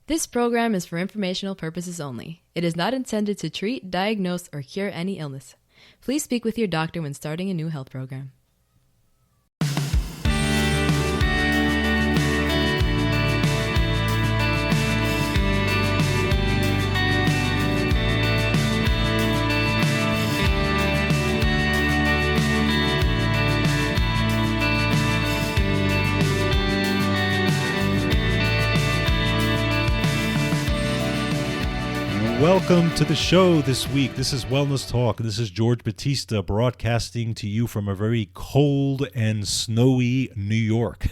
This program is for informational purposes only. It is not intended to treat, diagnose, or cure any illness. Please speak with your doctor when starting a new health program. Welcome to the show this week. This is Wellness Talk. This is George Batista broadcasting to you from a very cold and snowy New York.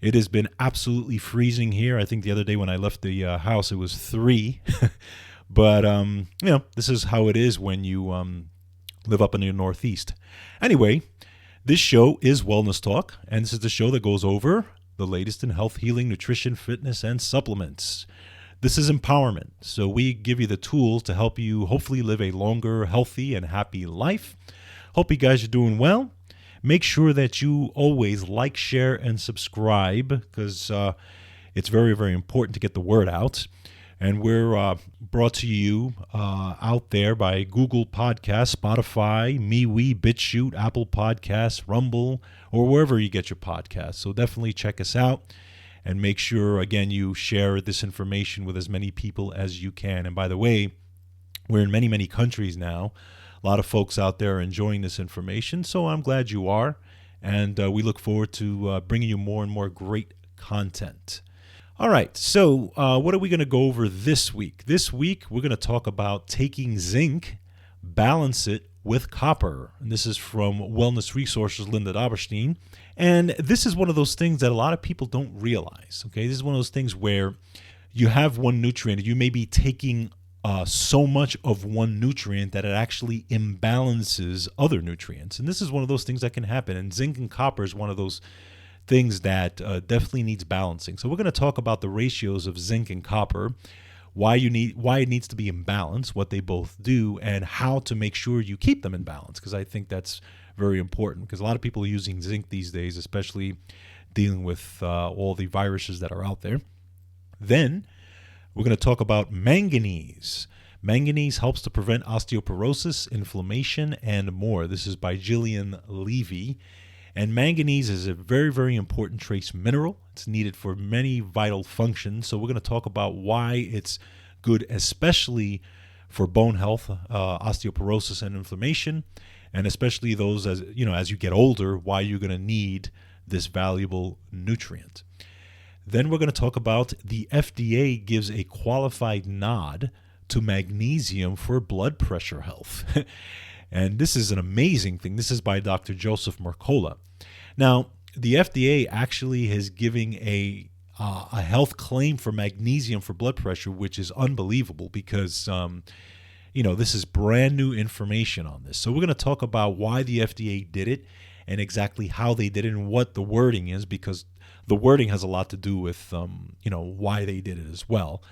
It has been absolutely freezing here. I think the other day when I left the house, it was 3. But, this is how it is when you live up in the Northeast. Anyway, this show is Wellness Talk, and this is the show that goes over the latest in health, healing, nutrition, fitness, and supplements. This is empowerment, so we give you the tools to help you hopefully live a longer, healthy, and happy life. Hope you guys are doing well. Make sure that you always like, share, and subscribe because it's very, very important to get the word out. And we're brought to you out there by Google Podcasts, Spotify, MeWe, BitChute, Apple Podcasts, Rumble, or wherever you get your podcasts. So definitely check us out. And make sure, again, you share this information with as many people as you can. And by the way, we're in many, many countries now. A lot of folks out there are enjoying this information, so I'm glad you are. And we look forward to bringing you more and more great content. All right, so what are we going to go over this week? This week, we're going to talk about taking zinc, balance it with copper. And this is from Wellness Resources, Linda Daberstein. And this is one of those things that a lot of people don't realize, okay? This is one of those things where you have one nutrient, and you may be taking so much of one nutrient that it actually imbalances other nutrients. And this is one of those things that can happen. And zinc and copper is one of those things that definitely needs balancing. So we're going to talk about the ratios of zinc and copper, why it needs to be in balance, what they both do, and how to make sure you keep them in balance, because I think that's very important, because a lot of people are using zinc these days, especially dealing with all the viruses that are out there. Then we're going to talk about manganese. Manganese helps to prevent osteoporosis, inflammation, and more. This is by Jillian Levy. And manganese is a very, very important trace mineral. It's needed for many vital functions. So we're going to talk about why it's good, especially for bone health, osteoporosis, and inflammation, and especially those as you get older, why you're going to need this valuable nutrient. Then we're going to talk about the FDA gives a qualified nod to magnesium for blood pressure health. And this is an amazing thing. This is by Dr. Joseph Mercola. Now, the FDA actually is giving a health claim for magnesium for blood pressure, which is unbelievable because, this is brand new information on this. So we're going to talk about why the FDA did it and exactly how they did it and what the wording is, because the wording has a lot to do with, why they did it as well.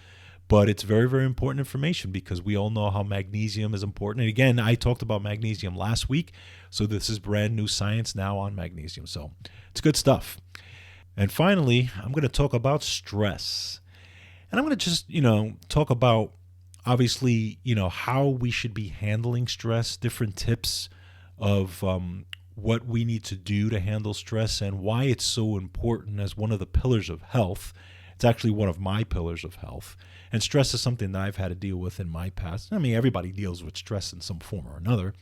But it's very, very important information because we all know how magnesium is important. And again, I talked about magnesium last week, so this is brand new science now on magnesium. So it's good stuff. And finally, I'm going to talk about stress. And I'm going to just, talk about, obviously, how we should be handling stress, different tips of what we need to do to handle stress and why it's so important as one of the pillars of health. It's actually one of my pillars of health. And stress is something that I've had to deal with in my past. I mean, everybody deals with stress in some form or another.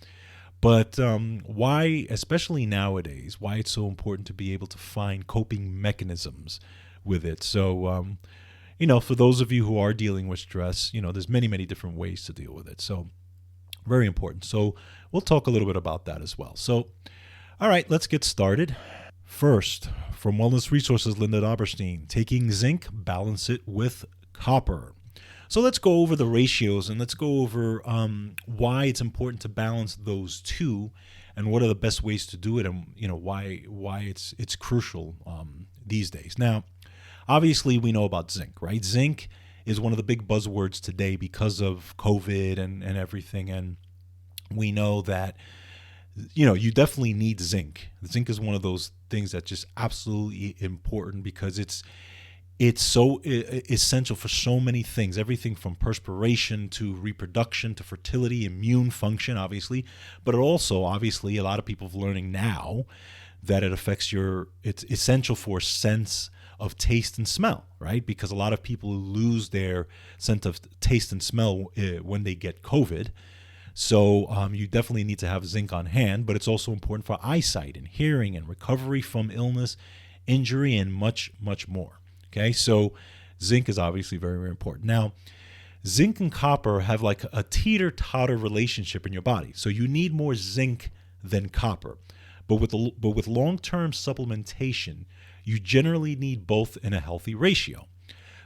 But why, especially nowadays, why it's so important to be able to find coping mechanisms with it. So, for those of you who are dealing with stress, there's many, many different ways to deal with it. So very important. So we'll talk a little bit about that as well. So, all right, let's get started. First, from Wellness Resources, Linda Daberstein, taking zinc, balance it with copper. So let's go over the ratios and let's go over why it's important to balance those two and what are the best ways to do it and why it's crucial these days. Now, obviously we know about zinc, right? Zinc is one of the big buzzwords today because of COVID and everything, and we know that you definitely need zinc. Zinc is one of those things that's just absolutely important because it's so essential for so many things, everything from perspiration to reproduction to fertility, immune function, obviously. But it also, obviously, a lot of people are learning now that it affects it's essential for sense of taste and smell, right? Because a lot of people lose their sense of taste and smell when they get COVID. So you definitely need to have zinc on hand, but it's also important for eyesight and hearing and recovery from illness, injury, and much, much more. Okay, so zinc is obviously very, very important. Now, zinc and copper have like a teeter-totter relationship in your body. So you need more zinc than copper. But with long-term supplementation, you generally need both in a healthy ratio.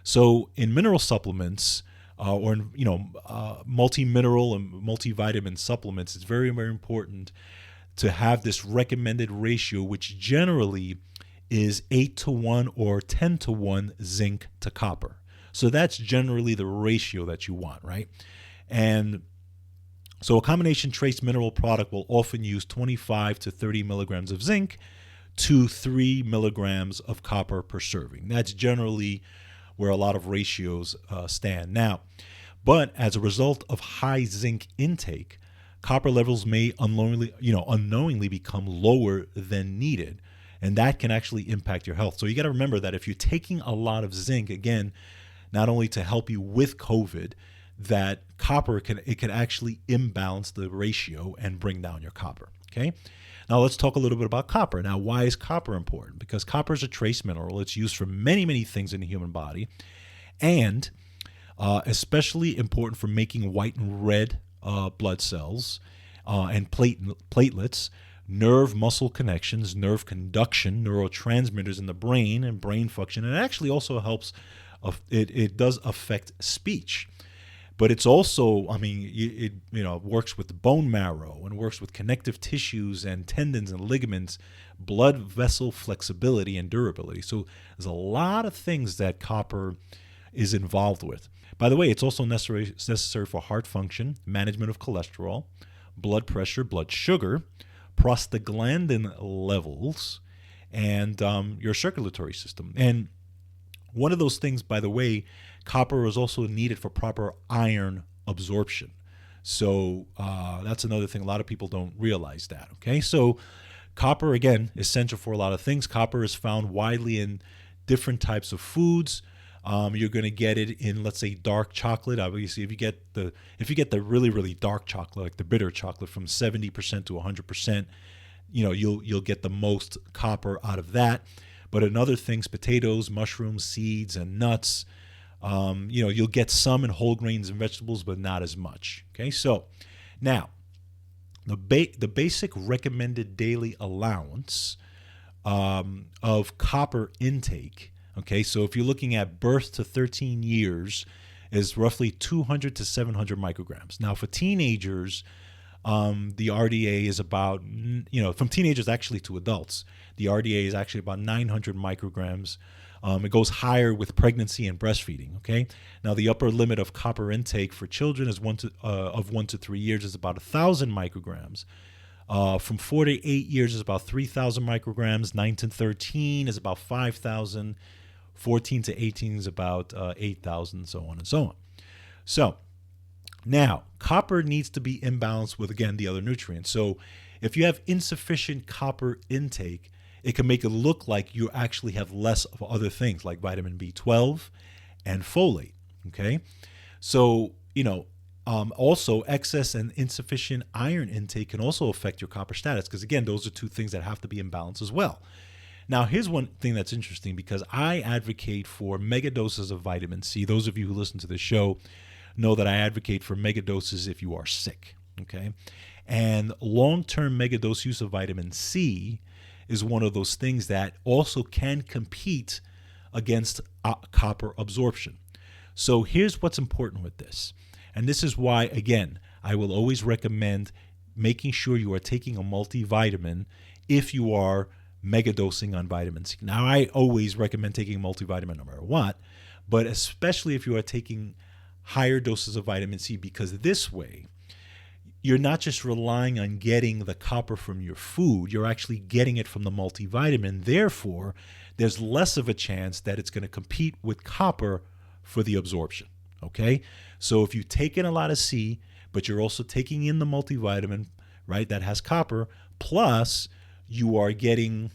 So in mineral supplements, or in, multi-mineral and multivitamin supplements, it's very, very important to have this recommended ratio, which generally is 8-to-1 or 10-to-1 zinc to copper. So that's generally the ratio that you want, right? And so a combination trace mineral product will often use 25 to 30 milligrams of zinc to 3 milligrams of copper per serving. That's generally where a lot of ratios stand now. But as a result of high zinc intake, copper levels may unknowingly become lower than needed. And that can actually impact your health. So you got to remember that if you're taking a lot of zinc, again, not only to help you with COVID, that copper can actually imbalance the ratio and bring down your copper. Okay. Now let's talk a little bit about copper. Now, why is copper important? Because copper is a trace mineral. It's used for many, many things in the human body, and especially important for making white and red blood cells and platelets, nerve muscle connections, nerve conduction, neurotransmitters in the brain and brain function. And it actually also helps, it does affect speech. But it's also, it works with the bone marrow and works with connective tissues and tendons and ligaments, blood vessel flexibility and durability. So there's a lot of things that copper is involved with. By the way, it's also necessary for heart function, management of cholesterol, blood pressure, blood sugar, prostaglandin levels, and your circulatory system. And one of those things, by the way, copper is also needed for proper iron absorption. So that's another thing. A lot of people don't realize that. Okay, so copper, again, essential for a lot of things. Copper is found widely in different types of foods. You're going to get it in, let's say, dark chocolate. Obviously, if you get the really, really dark chocolate, like the bitter chocolate, from 70% to 100%, you'll get the most copper out of that. But in other things, potatoes, mushrooms, seeds, and nuts, you'll get some in whole grains and vegetables, but not as much. Okay, so now the basic recommended daily allowance of copper intake. Okay, so if you're looking at birth to 13 years, is roughly 200 to 700 micrograms. Now, for teenagers, the RDA is about, from teenagers actually to adults, the RDA is actually about 900 micrograms. It goes higher with pregnancy and breastfeeding. Okay, now the upper limit of copper intake for children is 1 to 3 years is about 1,000 micrograms. From 4 to 8 years is about 3,000 micrograms. 9 to 13 is about 5,000. 14 to 18 is about 8,000, so on and so on. So now copper needs to be imbalanced with, again, the other nutrients. So if you have insufficient copper intake, it can make it look like you actually have less of other things like vitamin B12 and folate. Okay, so also excess and insufficient iron intake can also affect your copper status, because again, those are two things that have to be in balance as well. Now, here's one thing that's interesting, because I advocate for mega doses of vitamin C. Those of you who listen to the show know that I advocate for mega doses if you are sick. Okay, and long-term mega dose use of vitamin C is one of those things that also can compete against copper absorption. So here's what's important with this. And this is why, again, I will always recommend making sure you are taking a multivitamin if you are megadosing on vitamin C. Now, I always recommend taking a multivitamin no matter what, but especially if you are taking higher doses of vitamin C, because this way you're not just relying on getting the copper from your food, you're actually getting it from the multivitamin. Therefore, there's less of a chance that it's going to compete with copper for the absorption. Okay? So if you take in a lot of C, but you're also taking in the multivitamin, right, that has copper, plus you are getting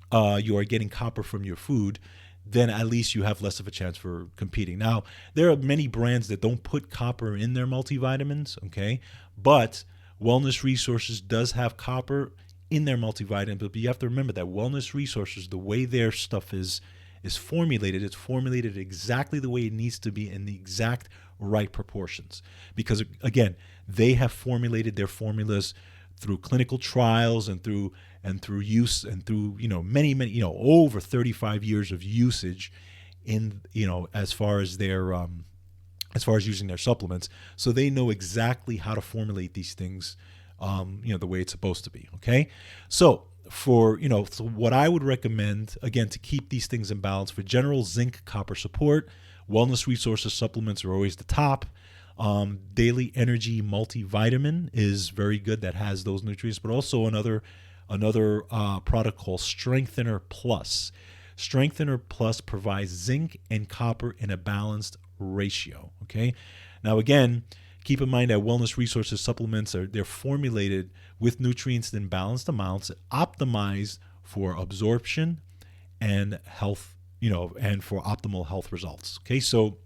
copper from your food, then at least you have less of a chance for competing. Now, there are many brands that don't put copper in their multivitamins, okay? But Wellness Resources does have copper in their multivitamins, but you have to remember that Wellness Resources, the way their stuff is formulated, it's formulated exactly the way it needs to be in the exact right proportions. Because again, they have formulated their formulas through clinical trials and through use and through many over 35 years of usage in as far as using their supplements. So they know exactly how to formulate these things the way it's supposed to be. Okay, so so what I would recommend, again, to keep these things in balance, for general zinc copper support, Wellness Resources supplements are always the top. Daily Energy multivitamin is very good, that has those nutrients, but also another product called Strengthener Plus. Strengthener Plus provides zinc and copper in a balanced ratio. Okay, now again, keep in mind that Wellness Resources supplements they're formulated with nutrients in balanced amounts, optimized for absorption and health, and for optimal health results. Okay, so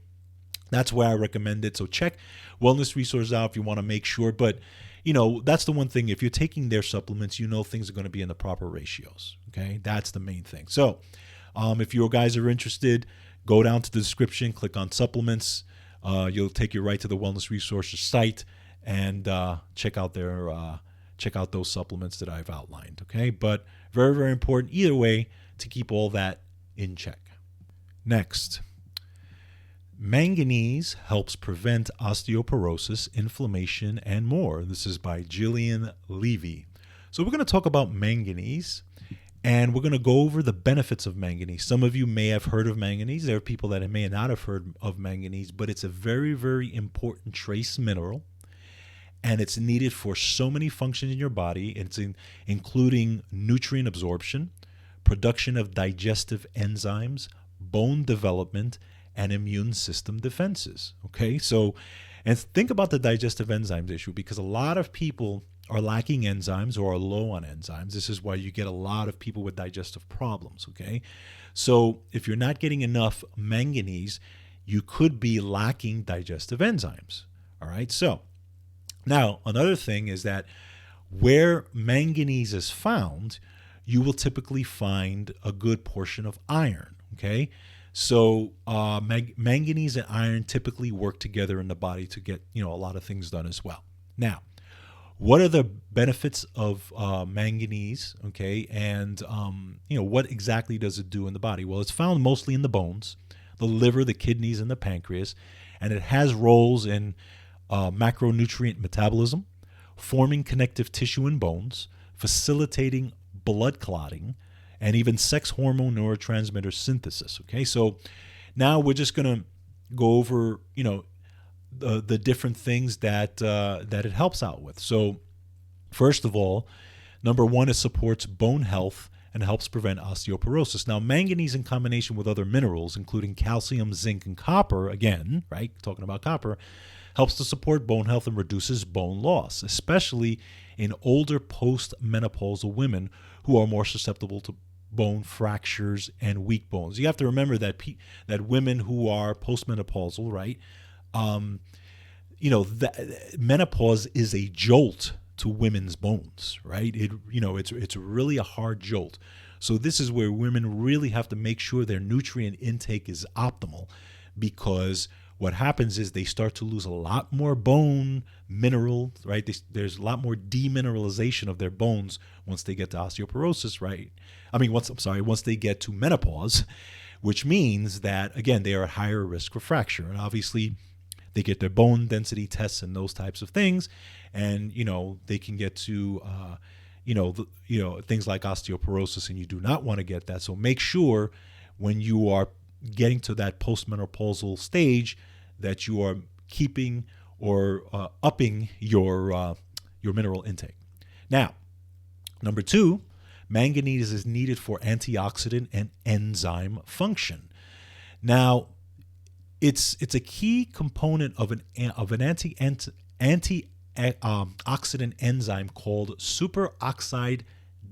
that's why I recommend it. So check Wellness Resources out if you want to make sure. But, that's the one thing. If you're taking their supplements, things are going to be in the proper ratios. Okay, that's the main thing. So if you guys are interested, go down to the description, click on supplements. You'll take you right to the Wellness Resources site and check out those supplements that I've outlined. Okay, but very, very important either way to keep all that in check. Next, manganese helps prevent osteoporosis, inflammation, and more. This is by Jillian Levy. So we're going to talk about manganese, and we're going to go over the benefits of manganese. Some of you may have heard of manganese. There are people that may not have heard of manganese, but it's a very, very important trace mineral, and it's needed for so many functions in your body. It's including nutrient absorption, production of digestive enzymes, bone development, and immune system defenses. Okay, so, and think about the digestive enzymes issue, because a lot of people are lacking enzymes or are low on enzymes. This is why you get a lot of people with digestive problems. Okay, so if you're not getting enough manganese, you could be lacking digestive enzymes. All right, so now another thing is that where manganese is found, you will typically find a good portion of iron. Okay, so manganese and iron typically work together in the body to get a lot of things done as well. Now, what are the benefits of manganese? Okay, and what exactly does it do in the body? Well, it's found mostly in the bones, the liver, the kidneys, and the pancreas, and it has roles in macronutrient metabolism, forming connective tissue in bones, facilitating blood clotting, and even sex hormone neurotransmitter synthesis. Okay, so now we're just going to go over, the different things that it helps out with. So first of all, number one, it supports bone health and helps prevent osteoporosis. Now, manganese in combination with other minerals, including calcium, zinc, and copper, again, right, talking about copper, helps to support bone health and reduces bone loss, especially in older post-menopausal women who are more susceptible to bone fractures and weak bones. You have to remember that that women who are postmenopausal, right? That menopause is a jolt to women's bones, right? It's really a hard jolt. So this is where women really have to make sure their nutrient intake is optimal, because what happens is they start to lose a lot more bone mineral, right? There's a lot more demineralization of their bones once they get to osteoporosis, right? Once they get to menopause, which means that, again, they are at higher risk for fracture. And obviously, they get their bone density tests and those types of things, and they can get to things like osteoporosis, and you do not want to get that. So make sure when you are getting to that postmenopausal stage that you are keeping or upping your mineral intake. Now, number 2, manganese is needed for antioxidant and enzyme function. Now, it's a key component of an antioxidant enzyme called superoxide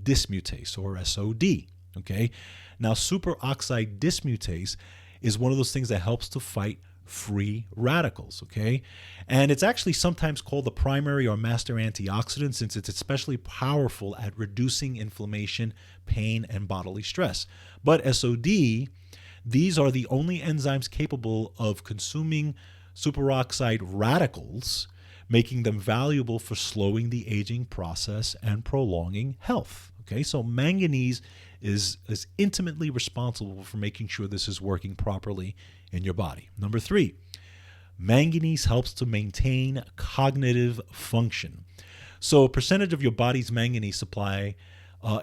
dismutase, or SOD. Okay, now superoxide dismutase is one of those things that helps to fight free radicals. Okay, and it's actually sometimes called the primary or master antioxidant, since it's especially powerful at reducing inflammation, pain, and bodily stress. But SOD, these are the only enzymes capable of consuming superoxide radicals, making them valuable for slowing the aging process and prolonging health. Okay, so manganese is intimately responsible for making sure this is working properly in your body. Number 3, manganese helps to maintain cognitive function. So a percentage of your body's manganese supply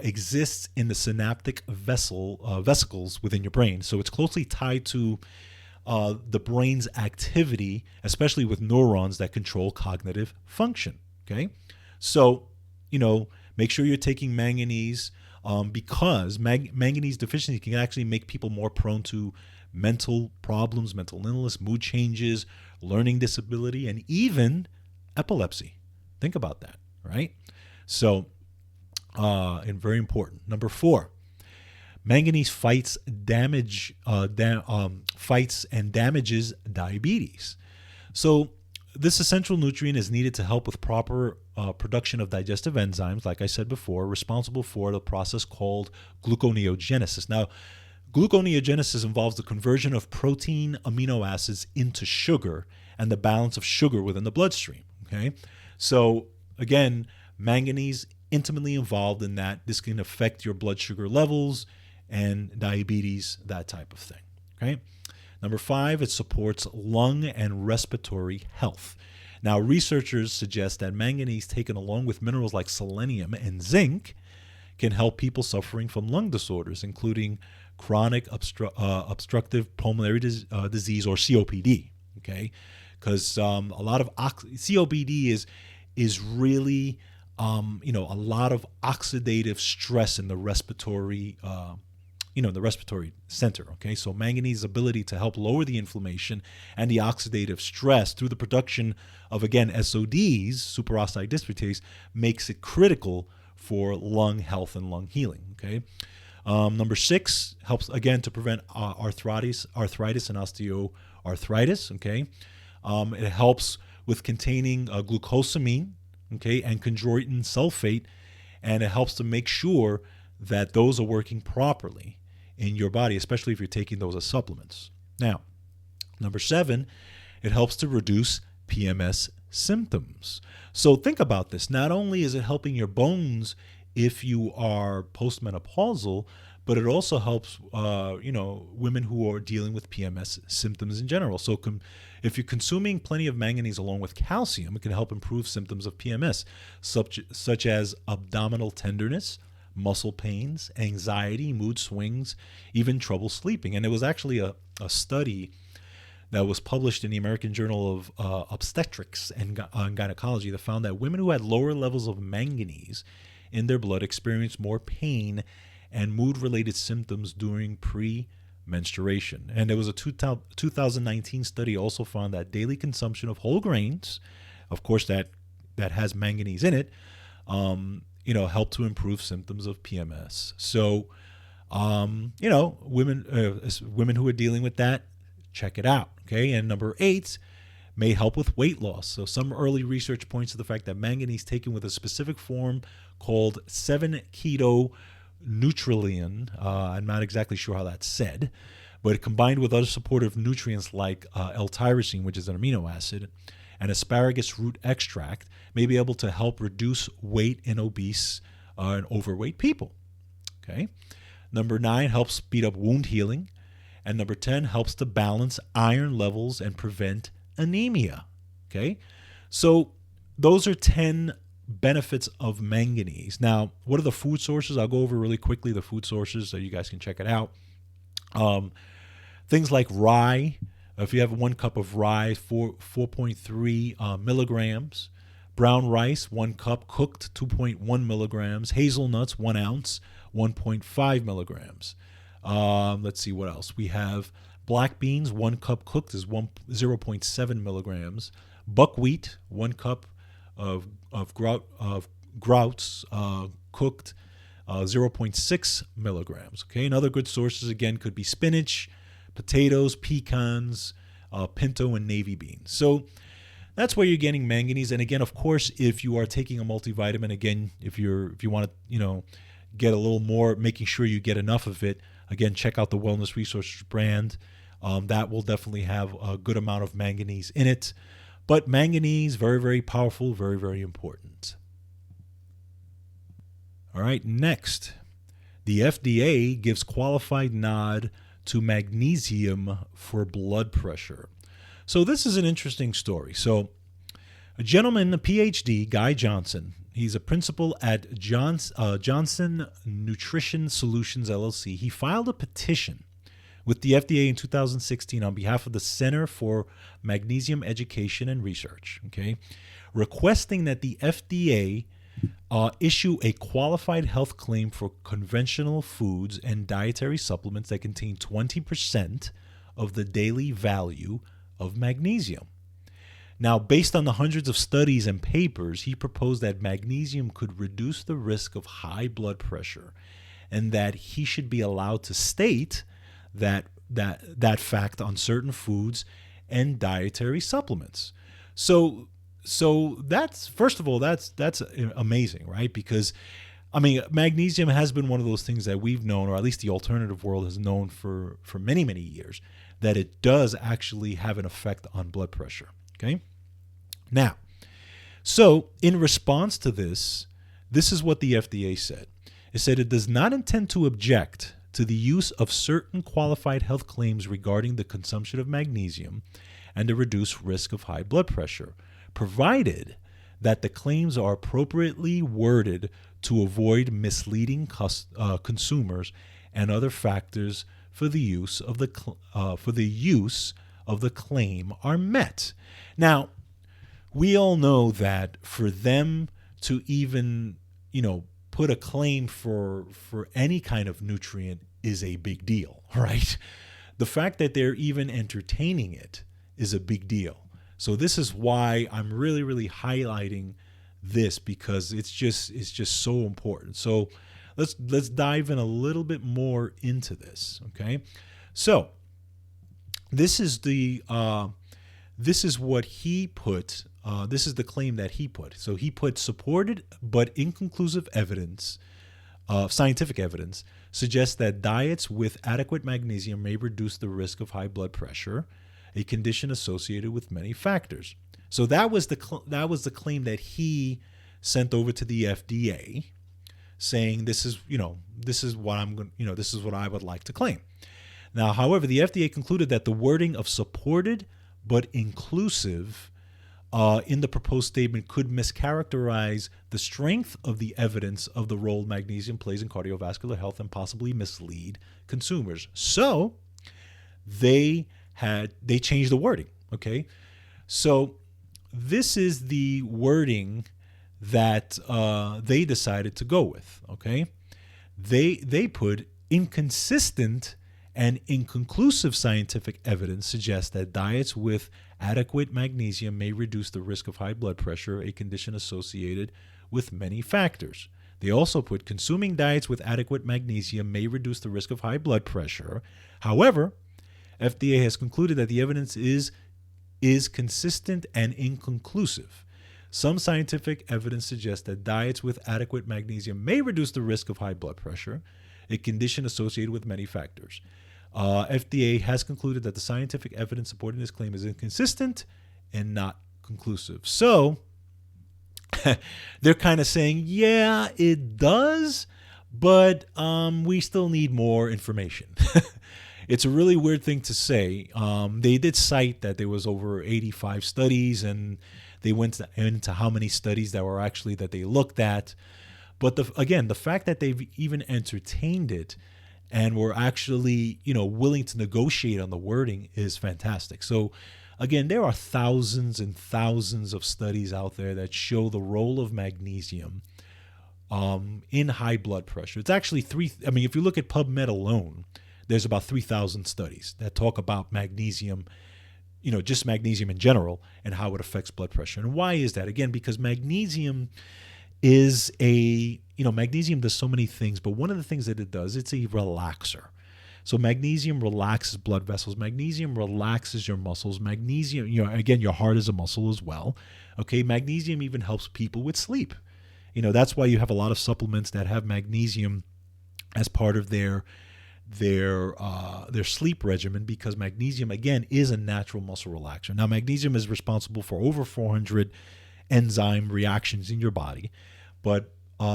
exists in the synaptic vesicles within your brain. So it's closely tied to the brain's activity, especially with neurons that control cognitive function. Okay, so make sure you're taking manganese, because manganese deficiency can actually make people more prone to mental problems, mental illness, mood changes, learning disability, and even epilepsy. Think about that, right? So, and very important. Number 4, manganese fights and damages diabetes. So this essential nutrient is needed to help with proper production of digestive enzymes, like I said before, responsible for the process called gluconeogenesis. Now, gluconeogenesis involves the conversion of protein amino acids into sugar and the balance of sugar within the bloodstream. Okay, so again, manganese intimately involved in that. This can affect your blood sugar levels and diabetes, that type of thing. Okay. Number 5, it supports lung and respiratory health. Now, researchers suggest that manganese taken along with minerals like selenium and zinc can help people suffering from lung disorders, including chronic obstructive pulmonary disease, or COPD. Okay, because a lot of COPD is really a lot of oxidative stress in the respiratory the respiratory center. Okay, so manganese's ability to help lower the inflammation and the oxidative stress through the production of, again, SODs, superoxide dismutase, makes it critical for lung health and lung healing. Okay, number 6, helps again to prevent arthritis and osteoarthritis. Okay, it helps with containing glucosamine, okay, and chondroitin sulfate, and it helps to make sure that those are working properly in your body, especially if you're taking those as supplements. Now, number 7, it helps to reduce PMS symptoms. So think about this. Not only is it helping your bones if you are postmenopausal, but it also helps, women who are dealing with PMS symptoms in general. So if you're consuming plenty of manganese along with calcium, it can help improve symptoms of PMS, such as abdominal tenderness, muscle pains, anxiety, mood swings, even trouble sleeping. And it was actually a study that was published in the American Journal of Obstetrics and Gynecology that found that women who had lower levels of manganese in their blood experienced more pain and mood-related symptoms during pre-menstruation. And there was a 2019 study also found that daily consumption of whole grains, of course that has manganese in it, help to improve symptoms of PMS. So, women who are dealing with that, check it out. Okay. And number 8, may help with weight loss. So some early research points to the fact that manganese taken with a specific form called 7-keto-nutriline, I'm not exactly sure how that's said, but combined with other supportive nutrients like L-tyrosine, which is an amino acid, and asparagus root extract, may be able to help reduce weight in obese and overweight people. Okay. Number 9, helps speed up wound healing. And number 10, helps to balance iron levels and prevent anemia. Okay. So those are 10 benefits of manganese. Now, what are the food sources? I'll go over really quickly the food sources so you guys can check it out. Things like rye, If you have 1 cup of rye, 4.3 milligrams. Brown rice, 1 cup cooked, 2.1 milligrams. Hazelnuts, 1 ounce, 1.5 milligrams. Let's see what else. We have black beans, 1 cup cooked is 0.7 milligrams. Buckwheat, 1 cup of grouts cooked, 0.6 milligrams. Okay, and other good sources again could be spinach, potatoes, pecans, pinto, and navy beans. So that's where you're getting manganese. And again, of course, if you are taking a multivitamin, again, if you want to, get a little more, making sure you get enough of it, again, check out the Wellness Resources brand. That will definitely have a good amount of manganese in it. But manganese, very, very powerful, very, very important. All right, next, the FDA gives qualified nod to magnesium for blood pressure. So this is an interesting story. So a gentleman, a PhD, Guy Johnson, he's a principal at Johnson Nutrition Solutions, LLC. He filed a petition with the FDA in 2016 on behalf of the Center for Magnesium Education and Research, okay, requesting that the FDA issue a qualified health claim for conventional foods and dietary supplements that contain 20% of the daily value of magnesium. Now, based on the hundreds of studies and papers, he proposed that magnesium could reduce the risk of high blood pressure and that he should be allowed to state that fact on certain foods and dietary supplements. So that's, first of all, that's amazing, right? Because magnesium has been one of those things that we've known, or at least the alternative world has known for many, many years, that it does actually have an effect on blood pressure. Okay. Now, so in response to this is what the FDA said. It said it does not intend to object to the use of certain qualified health claims regarding the consumption of magnesium and the reduced risk of high blood pressure, provided that the claims are appropriately worded to avoid misleading consumers and other factors for the use of the claim are met. Now, we all know that for them to even, put a claim for any kind of nutrient is a big deal, right? The fact that they're even entertaining it is a big deal. So this is why I'm really, really highlighting this, because it's just so important. So let's dive in a little bit more into this, okay? So this is what he put. This is the claim that he put. So he put supported but inconclusive evidence, scientific evidence, suggests that diets with adequate magnesium may reduce the risk of high blood pressure, a condition associated with many factors. So that was the claim that he sent over to the FDA, saying this is what I'm going, this is what I would like to claim. Now, however, the FDA concluded that the wording of supported but inclusive in the proposed statement could mischaracterize the strength of the evidence of the role magnesium plays in cardiovascular health and possibly mislead consumers. So they changed the wording. Okay, so this is the wording that they decided to go with. Okay, they put inconsistent and inconclusive scientific evidence suggests that diets with adequate magnesium may reduce the risk of high blood pressure, a condition associated with many factors. They also put consuming diets with adequate magnesium may reduce the risk of high blood pressure. However, FDA has concluded that the evidence is consistent and inconclusive. Some scientific evidence suggests that diets with adequate magnesium may reduce the risk of high blood pressure, a condition associated with many factors. FDA has concluded that the scientific evidence supporting this claim is inconsistent and not conclusive. So they're kind of saying, yeah, it does, but we still need more information. It's a really weird thing to say. They did cite that there was over 85 studies, and they went into how many studies that they looked at. But again, the fact that they've even entertained it and were actually, willing to negotiate on the wording is fantastic. So again, there are thousands and thousands of studies out there that show the role of magnesium in high blood pressure. It's actually if you look at PubMed alone, there's about 3,000 studies that talk about magnesium, just magnesium in general and how it affects blood pressure. And why is that? Again, because magnesium is magnesium does so many things, but one of the things that it does, it's a relaxer. So magnesium relaxes blood vessels. Magnesium relaxes your muscles. Magnesium, again, your heart is a muscle as well. Okay, magnesium even helps people with sleep. That's why you have a lot of supplements that have magnesium as part of their sleep regimen, because magnesium, again, is a natural muscle relaxer. Now, magnesium is responsible for over 400 enzyme reactions in your body, but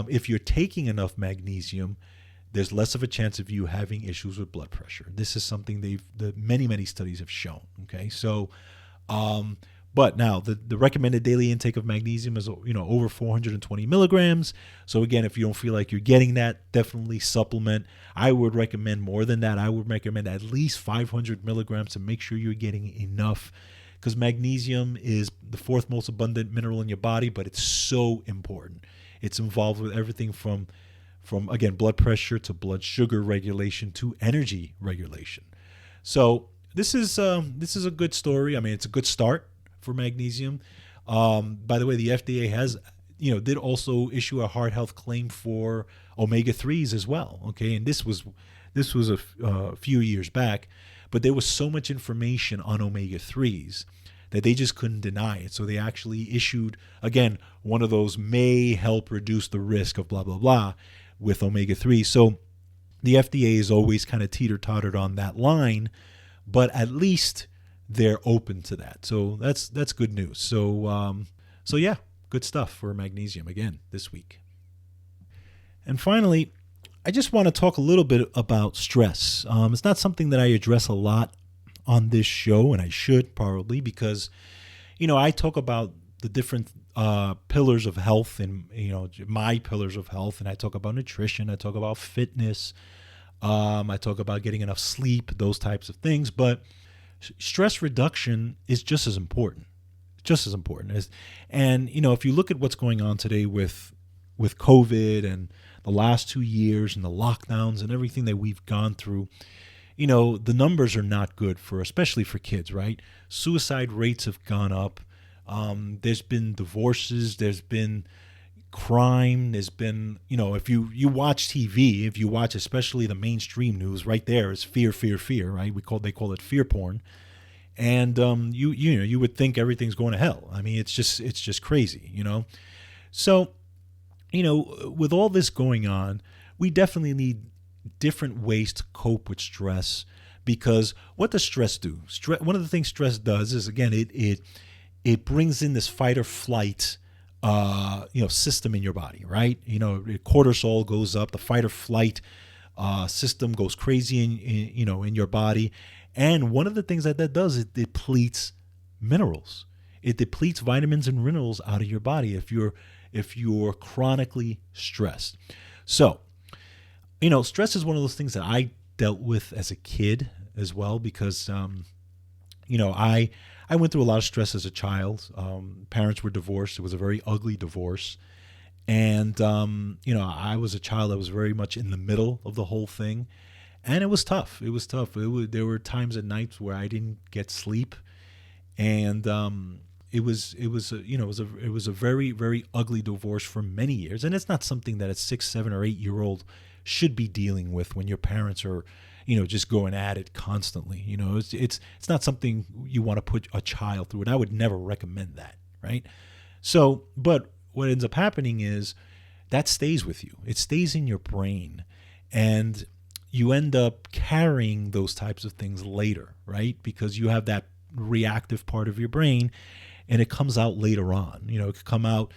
if you're taking enough magnesium, there's less of a chance of you having issues with blood pressure. This is something many studies have shown. Okay, so but now the recommended daily intake of magnesium is over 420 milligrams. So again, if you don't feel like you're getting that, definitely supplement. I would recommend more than that. I would recommend at least 500 milligrams to make sure you're getting enough, because magnesium is the fourth most abundant mineral in your body, but it's so important. It's involved with everything from again, blood pressure to blood sugar regulation to energy regulation. So this is a good story. I mean, it's a good start for magnesium. By the way, the FDA has, did also issue a heart health claim for omega-3s as well. Okay, and this was a few years back, but there was so much information on omega-3s that they just couldn't deny it. So they actually issued, again, one of those may help reduce the risk of blah, blah, blah with omega-3. So the FDA is always kind of teeter-tottered on that line, but at least they're open to that. So that's good news. So yeah, good stuff for magnesium again this week. And finally, I just want to talk a little bit about stress. It's not something that I address a lot on this show, and I should probably, because, I talk about the different pillars of health and, my pillars of health. And I talk about nutrition. I talk about fitness. I talk about getting enough sleep, those types of things. But stress reduction is just as important. And, if you look at what's going on today with COVID and the last 2 years and the lockdowns and everything that we've gone through, the numbers are not good especially for kids, right? Suicide rates have gone up. There's been divorces. There's been crime. There's been, if you watch TV, if you watch especially the mainstream news, right there is fear, right? They call it fear porn. And you would think everything's going to hell. I mean, it's just crazy, So, with all this going on, we definitely need different ways to cope with stress, because what does stress do? One of the things stress does is, again, it brings in this fight or flight system in your body, right? Cortisol goes up, the fight or flight system goes crazy in your body. And one of the things that does, it depletes minerals. It depletes vitamins and minerals out of your body if you're chronically stressed. So, stress is one of those things that I dealt with as a kid as well, because I went through a lot of stress as a child. Parents were divorced. It was a very ugly divorce. And, I was a child that was very much in the middle of the whole thing. And it was tough. There were times at nights where I didn't get sleep. And it was a very, very ugly divorce for many years. And it's not something that a 6, 7, or 8-year-old should be dealing with when your parents are, just going at it constantly. It's not something you want to put a child through, and I would never recommend that, right? So, but what ends up happening is that stays with you. It stays in your brain, and you end up carrying those types of things later, right? Because you have that reactive part of your brain, and it comes out later on. It could come out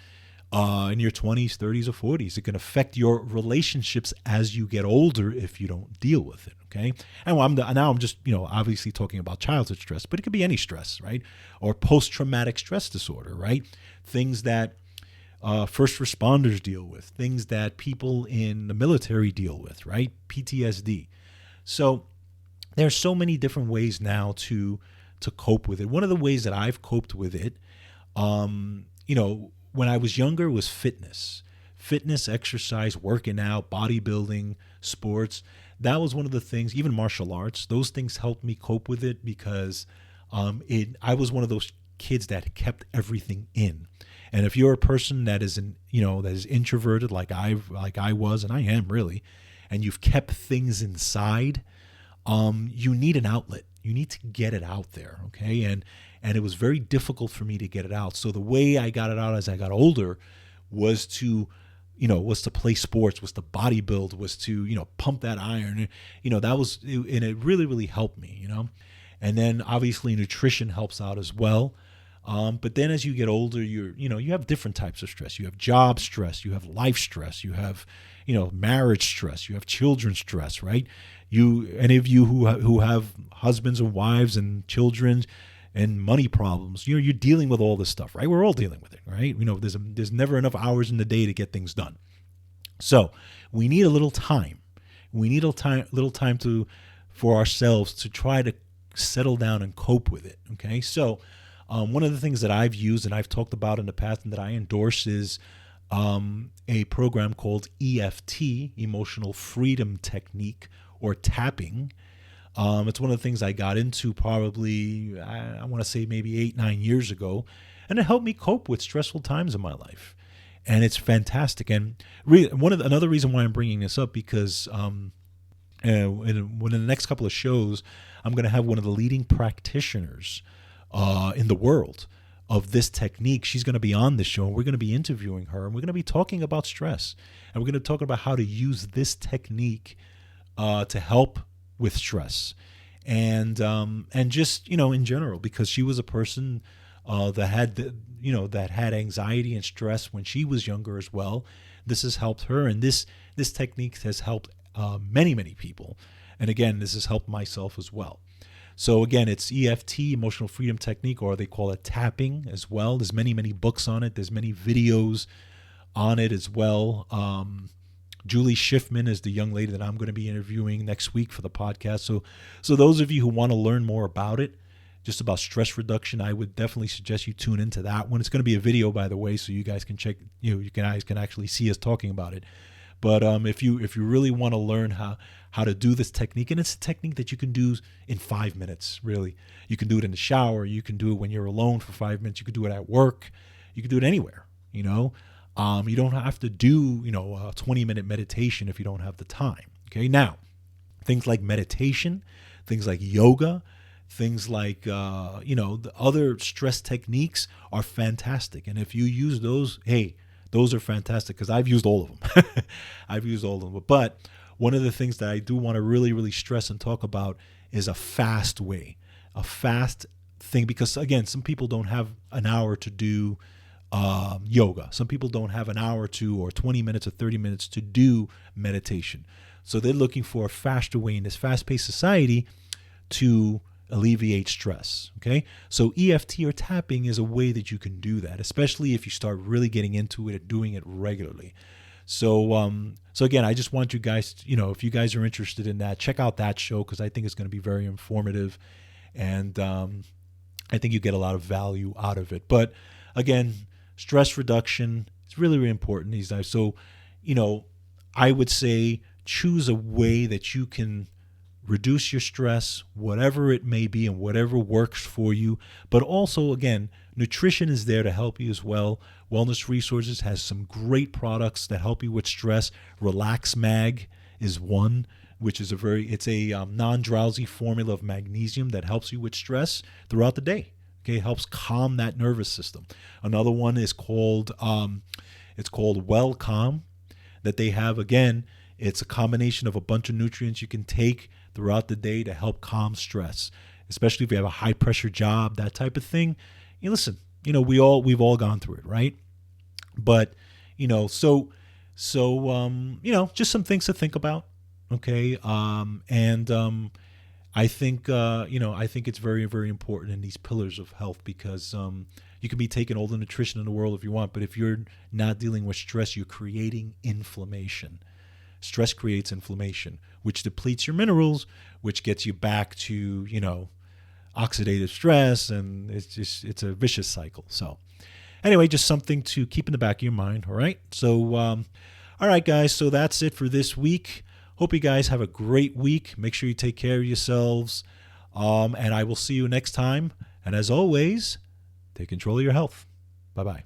in your 20s, 30s, or 40s. It can affect your relationships as you get older if you don't deal with it, okay? And now I'm just, obviously talking about childhood stress, but it could be any stress, right? Or post-traumatic stress disorder, right? Things that first responders deal with, things that people in the military deal with, right? PTSD. So there's so many different ways now to cope with it. One of the ways that I've coped with it, when I was younger, was fitness, exercise, working out, bodybuilding, sports. That was one of the things, even martial arts, those things helped me cope with it because I was one of those kids that kept everything in. And if you're a person that is that is introverted like I was, and I am really, and you've kept things inside, you need an outlet. You need to get it out there, okay? And it was very difficult for me to get it out. So the way I got it out as I got older was to play sports, was to bodybuild, was to, pump that iron. And it really, really helped me, And then obviously nutrition helps out as well. But then as you get older, you have different types of stress. You have job stress, you have life stress, you have, marriage stress, you have children stress, right? Any of you who have husbands and wives and children and money problems, you're dealing with all this stuff, right? We're all dealing with it, right? There's never enough hours in the day to get things done. So we need a little time. We need a little time for ourselves to try to settle down and cope with it. Okay. So one of the things that I've used and I've talked about in the past and that I endorse is a program called EFT, Emotional Freedom Technique, or tapping. It's one of the things I got into probably, I want to say maybe 8-9 years ago, and it helped me cope with stressful times in my life. And it's fantastic. And another reason why I'm bringing this up, because in the next couple of shows, I'm going to have one of the leading practitioners in the world of this technique. She's going to be on this show, and we're going to be interviewing her, and we're going to be talking about stress, and we're going to talk about how to use this technique to help with stress, and just in general, because she was a person that had anxiety and stress when she was younger as well. This has helped her, and this technique has helped many people. And again, this has helped myself as well. So again, it's EFT, Emotional Freedom Technique, or they call it tapping as well. There's many books on it. There's many videos on it as well. Julie Schiffman is the young lady that I'm going to be interviewing next week for the podcast. So those of you who want to learn more about it, just about stress reduction, I would definitely suggest you tune into that one. It's going to be a video, by the way, so you guys can check. You guys can actually see us talking about it. But if you really want to learn how to do this technique, and it's a technique that you can do in 5 minutes, really. You can do it in the shower. You can do it when you're alone for 5 minutes. You can do it at work. You can do it anywhere. You don't have to do a 20-minute meditation if you don't have the time. Okay, now things like meditation, things like yoga, things like the other stress techniques are fantastic. And if you use those, hey, those are fantastic, because I've used all of them. I've used all of them. But one of the things that I do want to really, really stress and talk about is a fast way, a fast thing, because again, some people don't have an hour to do yoga. Some people don't have an hour or 20 minutes or 30 minutes to do meditation. So they're looking for a faster way in this fast-paced society to alleviate stress. Okay, so EFT or tapping is a way that you can do that, especially if you start really getting into it and doing it regularly. So again, I just want you guys, if you guys are interested in that, check out that show, because I think it's going to be very informative, and I think you get a lot of value out of it. But again, stress reduction is really, really important these days. So, I would say choose a way that you can reduce your stress, whatever it may be and whatever works for you. But also, again, nutrition is there to help you as well. Wellness Resources has some great products that help you with stress. Relax Mag is one, which is a non-drowsy formula of magnesium that helps you with stress throughout the day. Okay, it helps calm that nervous system. Another one is called Well Calm, that they have. Again, it's a combination of a bunch of nutrients you can take throughout the day to help calm stress, especially if you have a high pressure job, that type of thing. Listen, we've all gone through it, right? But just some things to think about. Okay, I think it's very, very important in these pillars of health, because you can be taking all the nutrition in the world if you want, but if you're not dealing with stress, you're creating inflammation. Stress creates inflammation, which depletes your minerals, which gets you back to, oxidative stress, and it's a vicious cycle. So anyway, just something to keep in the back of your mind, all right? So, all right, guys, so that's it for this week. Hope you guys have a great week. Make sure you take care of yourselves, and I will see you next time. And as always, take control of your health. Bye-bye.